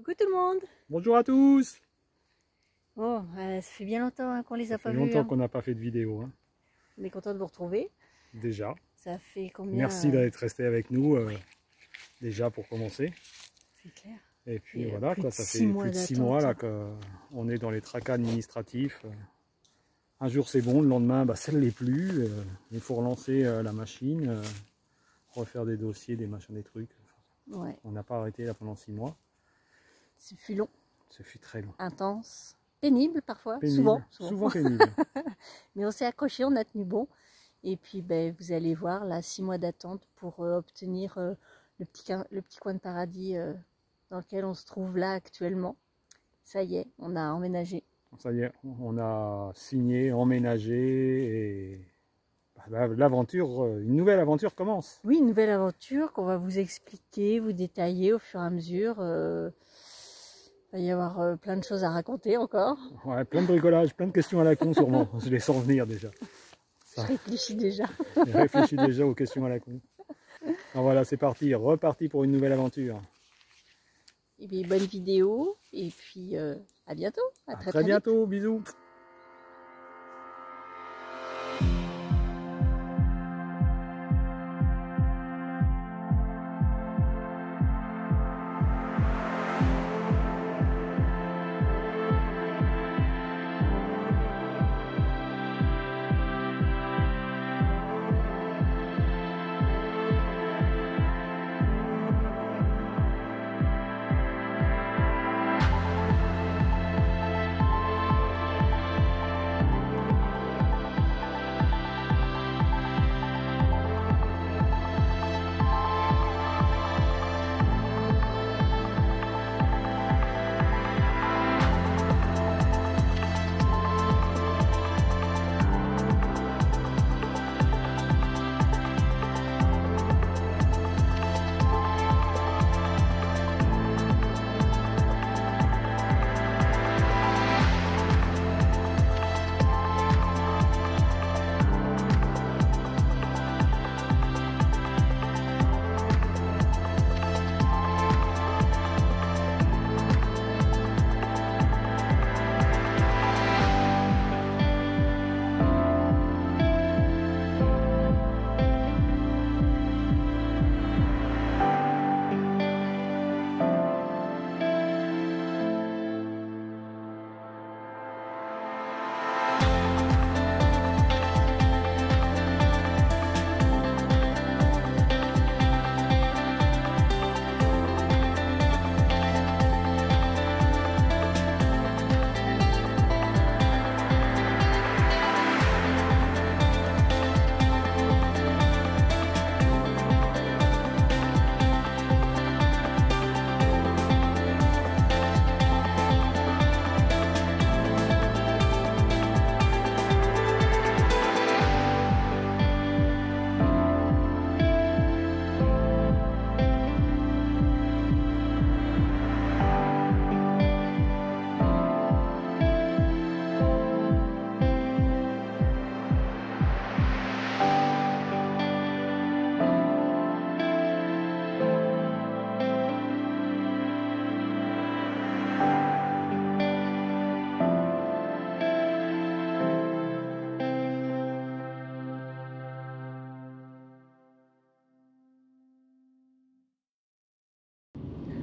Coucou tout le monde. Bonjour à tous. Oh, ça fait bien longtemps qu'on les a pas Ça fait vus. longtemps qu'on n'a pas fait de vidéo. Hein. On est content de vous retrouver. Déjà. Ça fait combien? Merci d'être resté avec nous. Déjà pour commencer. C'est clair. Et puis Et voilà, quoi, ça fait plus de 6 mois là qu'on est dans les tracas administratifs. Un jour c'est bon, le lendemain ça ne l'est plus. Il faut relancer la machine, refaire des dossiers, des machins, des trucs. Ouais. On n'a pas arrêté là pendant 6 mois. Ce fut long. Ce fut très long. Intense. Pénible parfois. Pénible. Souvent pénible. Mais on s'est accroché, on a tenu bon. Et puis vous allez voir, là, 6 mois d'attente pour obtenir le petit coin de paradis dans lequel on se trouve là actuellement. Ça y est, on a emménagé. Ça y est, on a signé, emménagé et l'aventure, une nouvelle aventure commence. Oui, une nouvelle aventure qu'on va vous expliquer, vous détailler au fur et à mesure. Il va y avoir plein de choses à raconter encore. Ouais, plein de bricolage, plein de questions à la con sûrement. Je les sens venir déjà. Ça. Je réfléchis déjà. Je réfléchis déjà aux questions à la con. Alors voilà, c'est parti, reparti pour une nouvelle aventure. Et bien, bonne vidéo et puis à bientôt. À très bientôt, bisous.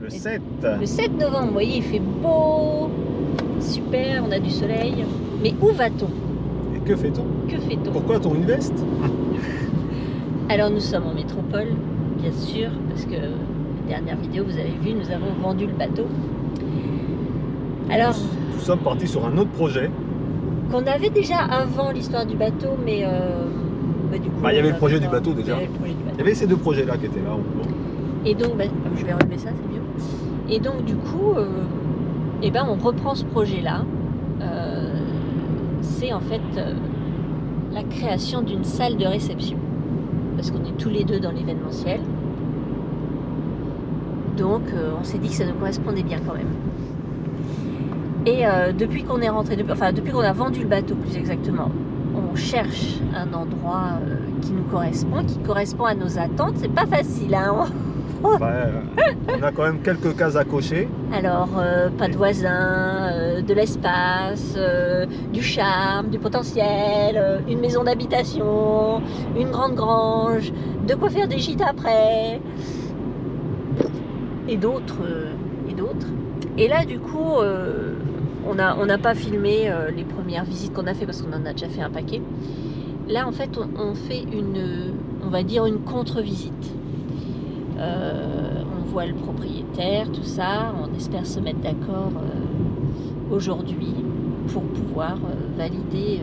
Le 7. Le 7 novembre, vous voyez, il fait beau, super, on a du soleil. Mais où va-t-on? Et que fait-on? Que fait-on? Pourquoi a-t-on une veste? Alors nous sommes en métropole, bien sûr, parce que la dernière vidéo, vous avez vu, nous avons vendu le bateau. Alors, nous sommes partis sur un autre projet. Qu'on avait déjà avant l'histoire du bateau, mais du coup... il y avait le projet du bateau déjà. Il y avait ces deux projets-là qui étaient là. Et donc, je vais relever ça, c'est mieux. Et donc, du coup, on reprend ce projet-là. C'est en fait la création d'une salle de réception. Parce qu'on est tous les deux dans l'événementiel. Donc, on s'est dit que ça nous correspondait bien quand même. Et depuis qu'on est rentré, depuis qu'on a vendu le bateau plus exactement, on cherche un endroit qui nous correspond, qui correspond à nos attentes. C'est pas facile, hein. On a quand même quelques cases à cocher. Alors, pas de voisins, de l'espace, du charme, du potentiel, une maison d'habitation, une grande grange, de quoi faire des gîtes après, et d'autres. Et là, du coup, on n'a pas filmé les premières visites qu'on a fait parce qu'on en a déjà fait un paquet. Là, en fait, on fait on va dire une contre-visite. On voit le propriétaire, tout ça. On espère se mettre d'accord aujourd'hui pour pouvoir valider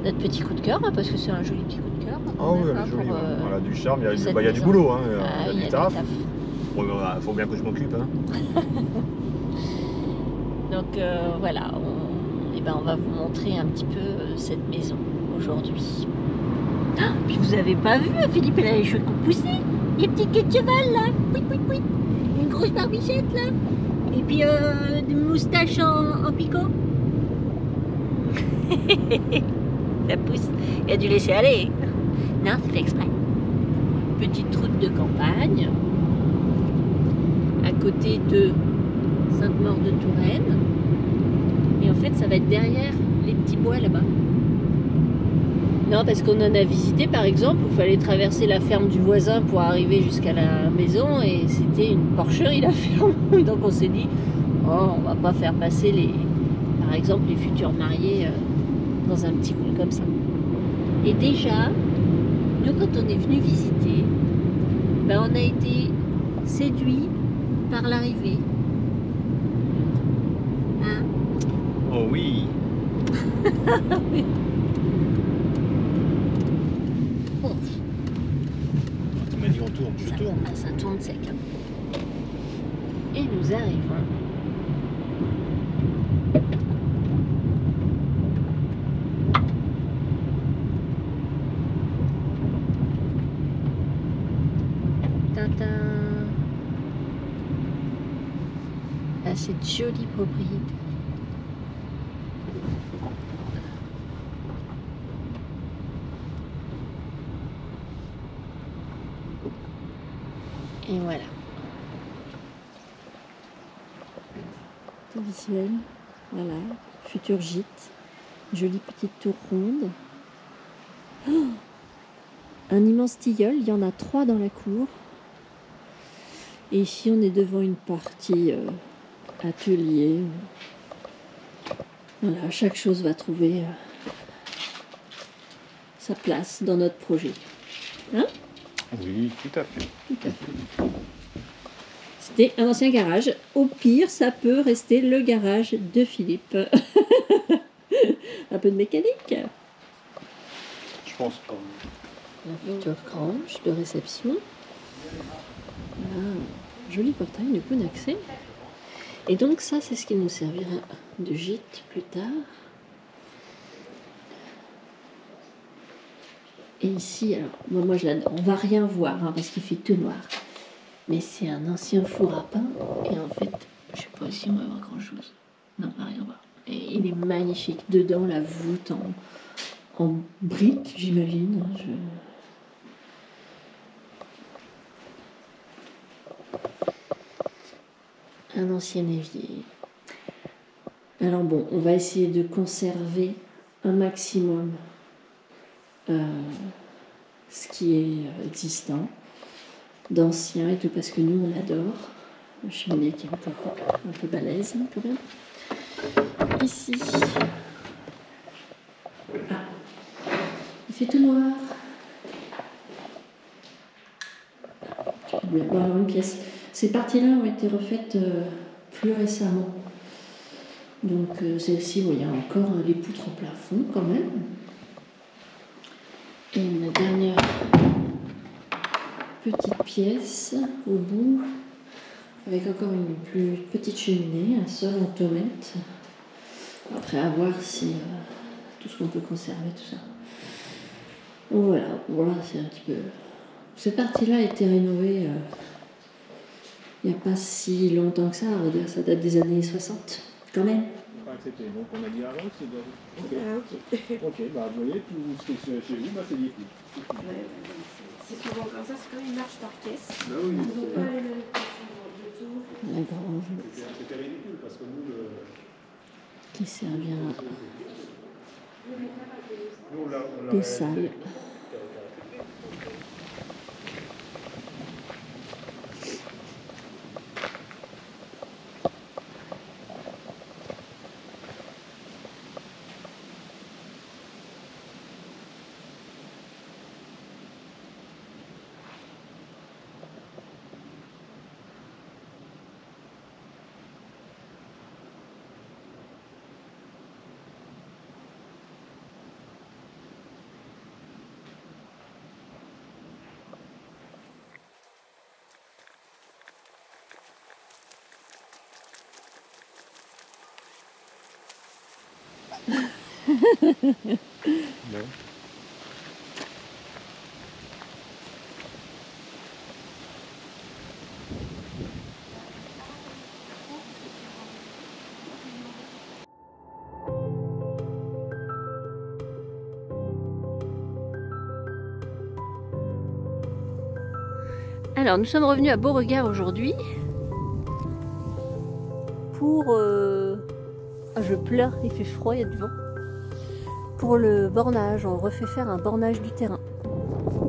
notre petit coup de cœur, hein, parce que c'est un joli petit coup de cœur. Ah oui, elle est jolie. Elle a du charme, il y a du boulot, hein, il y a du taf. Bon, faut bien que je m'occupe. Hein. Donc voilà, on va vous montrer un petit peu cette maison aujourd'hui. Ah, puis vous avez pas vu, Philippe, elle a les cheveux poussés, les petites queues de cheval là, oui, oui, oui. Une grosse barbichette là, et puis des moustaches en picot. Ça pousse, il a dû laisser aller. Non, c'est fait exprès. Petite route de campagne, à côté de Sainte-Maure-de-Touraine. Et en fait, ça va être derrière les petits bois là-bas. Non, parce qu'on en a visité, par exemple, où il fallait traverser la ferme du voisin pour arriver jusqu'à la maison, et c'était une porcherie, la ferme. Donc on s'est dit, oh, on va pas faire passer par exemple, les futurs mariés dans un petit coin comme ça. Et déjà, nous, quand on est venu visiter, ben, on a été séduits par l'arrivée. Hein? Oh oui. Bon. Tu m'as dit on tourne, je tourne. Ah, ça tourne sec. Et nous arrivons. À cette jolie propriété. Et voilà. Tout visuel. Voilà. Futur gîte. Jolie petite tour ronde. Oh, un immense tilleul. Il y en a 3 dans la cour. Et ici, on est devant une partie atelier. Voilà, chaque chose va trouver sa place dans notre projet. Hein? Oui, tout à fait. Tout à fait. C'était un ancien garage. Au pire, ça peut rester le garage de Philippe. Un peu de mécanique. Je pense pas. La future grange de réception. Voilà. Joli portail, du coup d'accès. Et donc ça, c'est ce qui nous servira de gîte plus tard. Et ici, alors, moi je l'adore. On va rien voir hein, parce qu'il fait tout noir. Mais c'est un ancien four à pain. Et en fait, je sais pas si on va voir grand chose. Non, on va rien voir. Et il est magnifique. Dedans, la voûte en briques, j'imagine. Un ancien évier. Alors bon, on va essayer de conserver un maximum ce qui est existant, d'ancien et tout, parce que nous on adore. La cheminée qui est encore un peu balèze hein, quand même. Ici, il fait tout noir. Bon, alors une pièce. Ces parties-là ont été refaites plus récemment. Donc celle-ci, bon, il y a encore les poutres au plafond quand même. Et une dernière petite pièce au bout, avec encore une plus petite cheminée, un sol en tomate. Après à voir si tout ce qu'on peut conserver, tout ça. Donc voilà, c'est un petit peu... Cette partie-là a été rénovée il n'y a pas si longtemps que ça, on va dire, ça date des années 60, quand même. Pas accepté, donc on a dit avant, c'est bon. Ok. Ah, ok. Ok, bah vous voyez, tout ce qui est chez vous, bah c'est dit. Ouais, C'est souvent comme ça, c'est comme une marche par caisse. Bah oui. Ils n'ont pas les mêmes de tout. La grange C'était ridicule parce que nous, qui servira on l'a des salles. Ouais. Alors, nous sommes revenus à Beauregard aujourd'hui pour... Ah, je pleure, il fait froid, il y a du vent. Pour le bornage, on refait faire un bornage du terrain.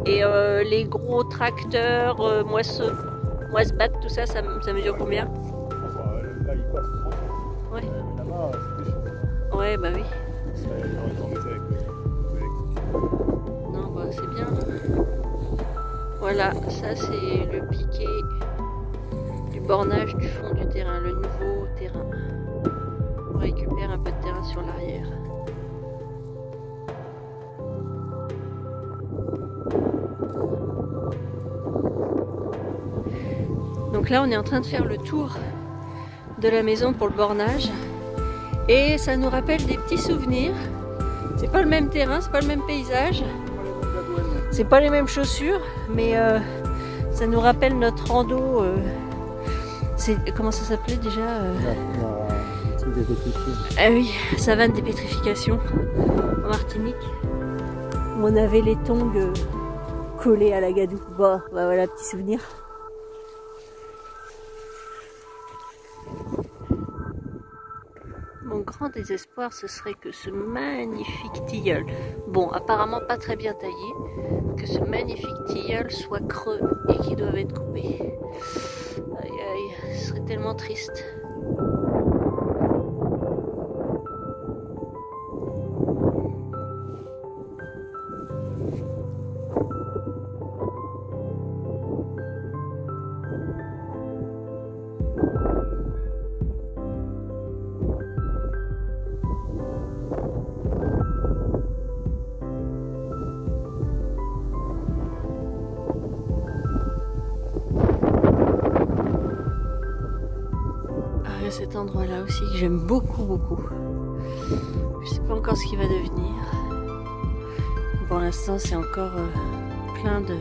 Et les gros tracteurs, moisse-batte, tout ça, ça mesure combien? Là, il passe. Ouais. Là-bas, c'est des choses. Ouais, bah oui. Ils ont mis ça avec Non, bah c'est bien. Voilà, ça c'est le piquet du bornage du fond du terrain, le nouveau terrain. On récupère un peu de terrain sur l'arrière. Donc là on est en train de faire le tour de la maison pour le bornage et ça nous rappelle des petits souvenirs. C'est pas le même terrain, c'est pas le même paysage, c'est pas les mêmes chaussures, mais ça nous rappelle notre rando. Comment ça s'appelait déjà le truc des pétrifiés. Ah oui, savane des pétrifications en Martinique. On avait les tongs collés à la gadoue. Bon, bah voilà, petit souvenir. Mon grand désespoir, ce serait que ce magnifique tilleul, bon, apparemment pas très bien taillé, que ce magnifique tilleul soit creux et qu'il doive être coupé. Aïe aïe, ce serait tellement triste. Cet endroit là aussi que j'aime beaucoup. Je sais pas encore ce qu'il va devenir. Pour l'instant c'est encore plein de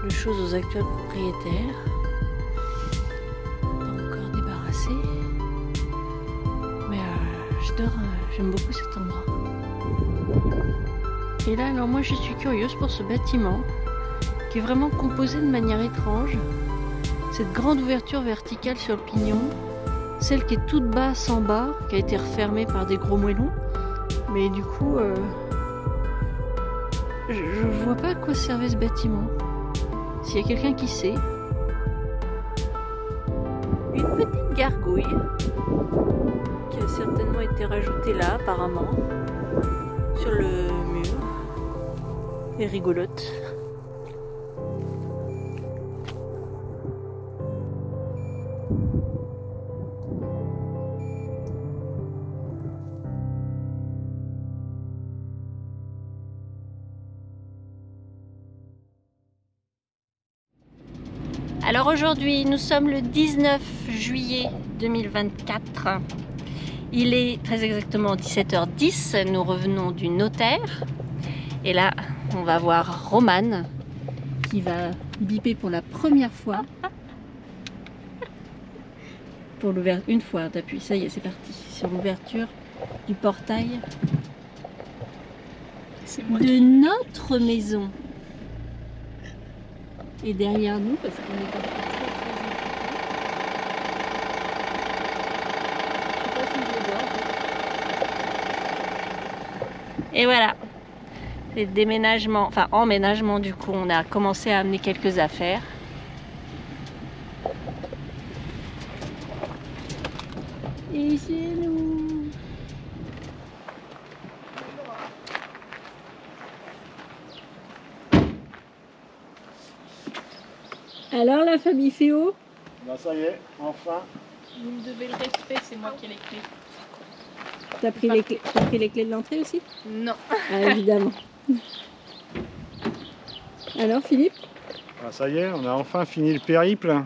choses aux actuels propriétaires. Pas encore débarrassé. Mais j'aime beaucoup cet endroit. Et là alors moi je suis curieuse pour ce bâtiment qui est vraiment composé de manière étrange. Cette grande ouverture verticale sur le pignon. Celle qui est toute basse en bas, qui a été refermée par des gros moellons. Mais du coup, je vois pas à quoi servait ce bâtiment. S'il y a quelqu'un qui sait. Une petite gargouille qui a certainement été rajoutée là, apparemment, sur le mur. Et rigolote. Alors aujourd'hui, nous sommes le 19 juillet 2024. Il est très exactement 17h10. Nous revenons du notaire. Et là, on va voir Romane qui va biper pour la première fois. Pour l'ouverture, une fois d'appui. Ça y est, c'est parti. Sur l'ouverture du portail de notre maison. Et derrière nous, parce qu'on est parti très très vite. Et voilà, les déménagements, enfin emménagements du coup, on a commencé à amener quelques affaires. Et chez nous. Alors la famille Féo? Bah ça y est, enfin. Vous me devez le respect, c'est moi qui ai les clés. T'as pris les clés de l'entrée aussi? Non. Ah, évidemment. Alors Philippe? Bah ça y est, on a enfin fini le périple.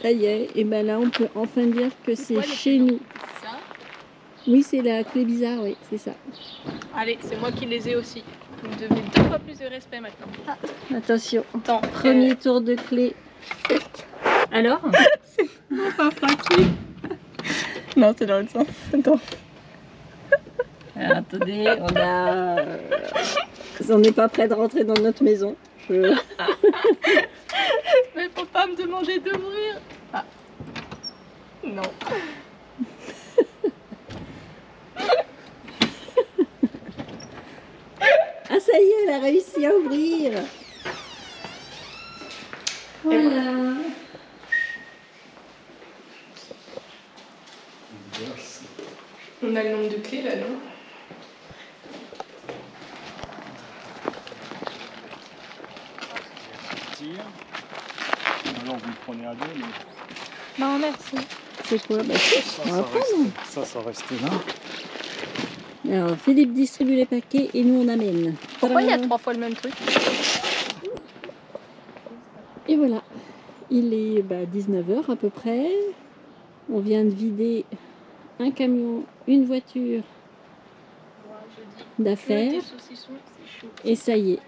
Ça y est, et ben là on peut enfin dire que c'est quoi, les chez clés nous. Ça. Oui, c'est la clé bizarre, oui, c'est ça. Allez, c'est moi qui les ai aussi. Vous me devez 2 fois plus de respect maintenant. Attention, Attends, premier tour de clé. Alors? pas facile. Non, c'est dans l'autre sens. Attends. Alors, attendez, on n'est pas prêt de rentrer dans notre maison. Mais faut pas me demander d'ouvrir. Ah. Non. Ah ça y est, elle a réussi à ouvrir. Voilà. On a le nombre de clés là, non? Alors vous le prenez à deux, mais Non, merci. C'est quoi? Bah, ça restait là. alors Philippe distribue les paquets et nous on amène. Pourquoi il y a Tadam. 3 fois le même truc? Et voilà, il est 19h à peu près. On vient de vider un camion, une voiture d'affaires. Des saucissons, c'est chaud. Et ça y est,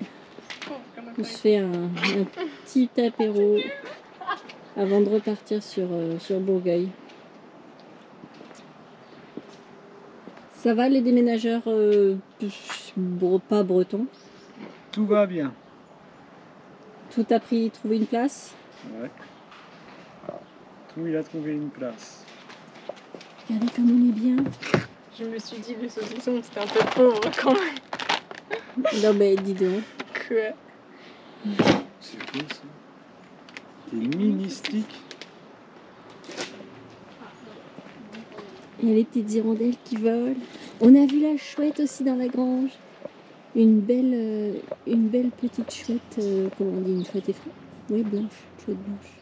Oh, comme un on se fait un petit apéro avant de repartir sur Bourgueil. Ça va les déménageurs pas bretons? Tout va bien. Tout a trouvé une place? Ouais. Tout, il a trouvé une place. Regardez comme on est bien. Je me suis dit, les saucissons, c'était un peu pauvre quand même. Non mais dis donc. Que... C'est quoi ça? Des mini-sticks. Il y a les petites hirondelles qui volent. On a vu la chouette aussi dans la grange. Une belle petite chouette, comment on dit, une chouette effraie? Oui, blanche, chouette blanche.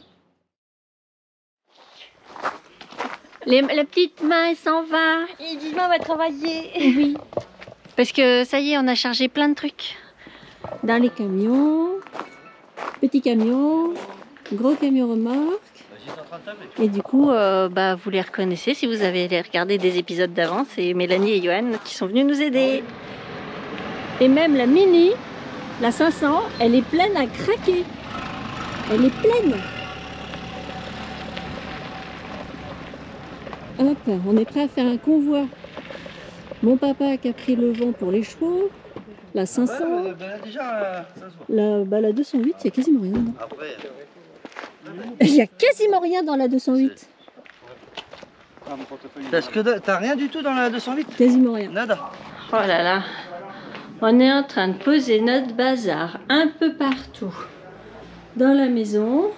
La petite main, elle s'en va. Et dis-moi, on va travailler. Oui. Parce que ça y est, on a chargé plein de trucs. Dans les camions, petits camions, gros camions remorques. Et du coup, vous les reconnaissez si vous avez regardé des épisodes d'avant. C'est Mélanie et Johan qui sont venus nous aider. Et même la Mini, la 500, elle est pleine à craquer. Elle est pleine. Hop, on est prêt à faire un convoi. Mon papa qui a pris le vent pour les chevaux. La 500. Déjà, ça se voit. La 208, il y a quasiment rien. Non, Après, il y a quasiment rien dans la 208. parce que t'as rien du tout dans la 208? Quasiment rien. Nada. Oh là là. On est en train de poser notre bazar un peu partout dans la maison.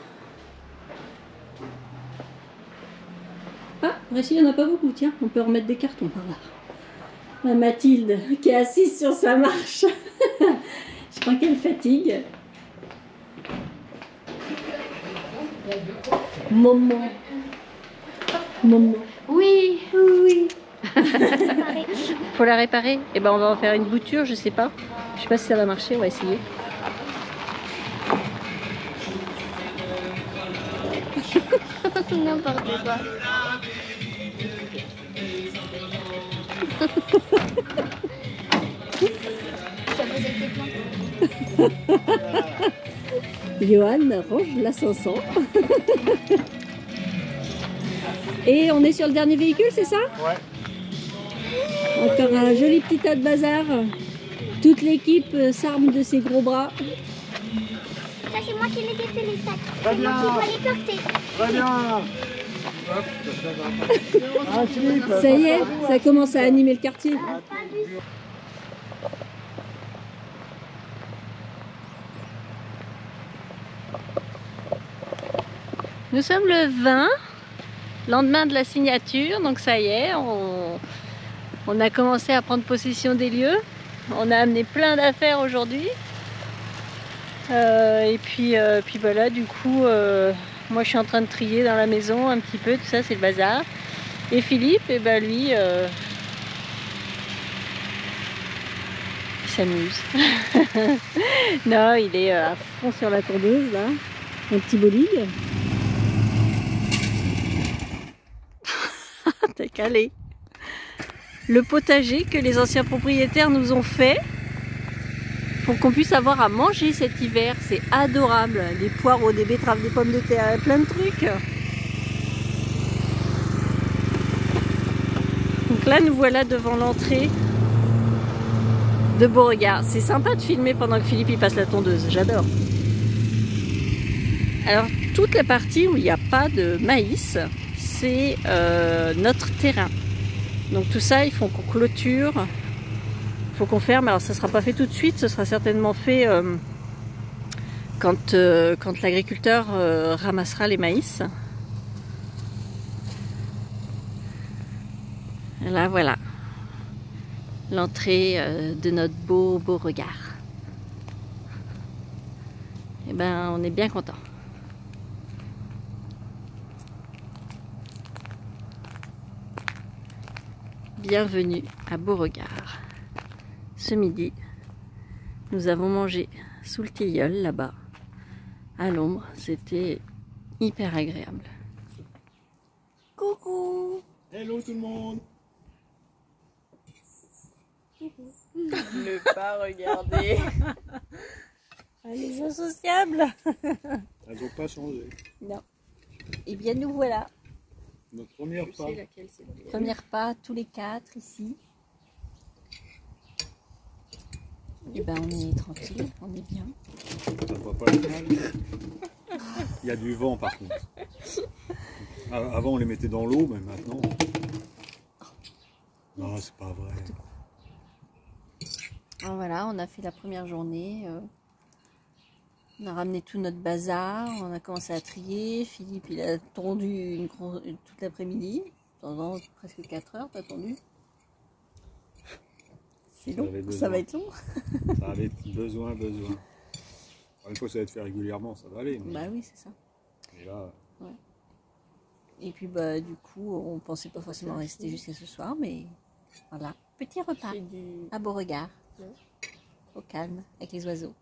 Ah, ici il n'y en a pas beaucoup. Tiens, on peut remettre des cartons par là. La Mathilde qui est assise sur sa marche. Je crois qu'elle fatigue. Maman. Maman. Oui, oui. Faut la réparer. Et ben on va en faire une bouture, je sais pas. Je sais pas si ça va marcher, on va essayer. N'importe quoi. Johan range la 500. Et on est sur le dernier véhicule, c'est ça? Ouais. Encore un joli petit tas de bazar. Toute l'équipe s'arme de ses gros bras. Ça, c'est moi qui les ai fait les sacs. Très C'est moi bien. qui dois les porter. Très bien. Un slip. Ça y est, ça commence à animer le quartier. Nous sommes le 20, lendemain de la signature, donc ça y est, on a commencé à prendre possession des lieux. On a amené plein d'affaires aujourd'hui. Et puis voilà, du coup, moi je suis en train de trier dans la maison un petit peu, tout ça c'est le bazar. Et Philippe, et ben lui, il s'amuse. Non, il est à fond sur la tondeuse là, mon petit bolide. T'as calé. Le potager que les anciens propriétaires nous ont fait pour qu'on puisse avoir à manger cet hiver, c'est adorable. Des poireaux, des betteraves, des pommes de terre, plein de trucs. Donc là, nous voilà devant l'entrée de Beauregard. C'est sympa de filmer pendant que Philippe il passe la tondeuse, j'adore. Alors, toute la partie où il n'y a pas de maïs, c'est notre terrain. Donc tout ça, il faut qu'on clôture, il faut qu'on ferme. Alors ça ne sera pas fait tout de suite, ce sera certainement fait quand l'agriculteur ramassera les maïs. Et là voilà, l'entrée de notre beau Beauregard. Et ben on est bien content. Bienvenue à Beauregard. Ce midi, nous avons mangé sous le tilleul là-bas, à l'ombre. C'était hyper agréable. Coucou! Hello tout le monde. Ne pas regarder. Les insociables. Elles n'ont pas changé. Non. Eh bien nous voilà. Notre première pas. Premier pas, tous les 4 ici. Et ben on est tranquille, on est bien. Ça va pas le mal. Il y a du vent par contre. Avant on les mettait dans l'eau, mais maintenant... Non, c'est pas vrai. Alors voilà, on a fait la première journée. On a ramené tout notre bazar, on a commencé à trier. Philippe il a tondu toute l'après-midi. Pendant presque 4 heures, t'as tondu. C'est long, ça va être long. Ça avait besoin. Une fois que ça va être fait régulièrement, ça va aller. Mais... Bah oui, c'est ça. Et là... Ouais. Et puis bah du coup, on pensait pas forcément rester jusqu'à ce soir, mais voilà. Petit repas à Beauregard, au calme, avec les oiseaux.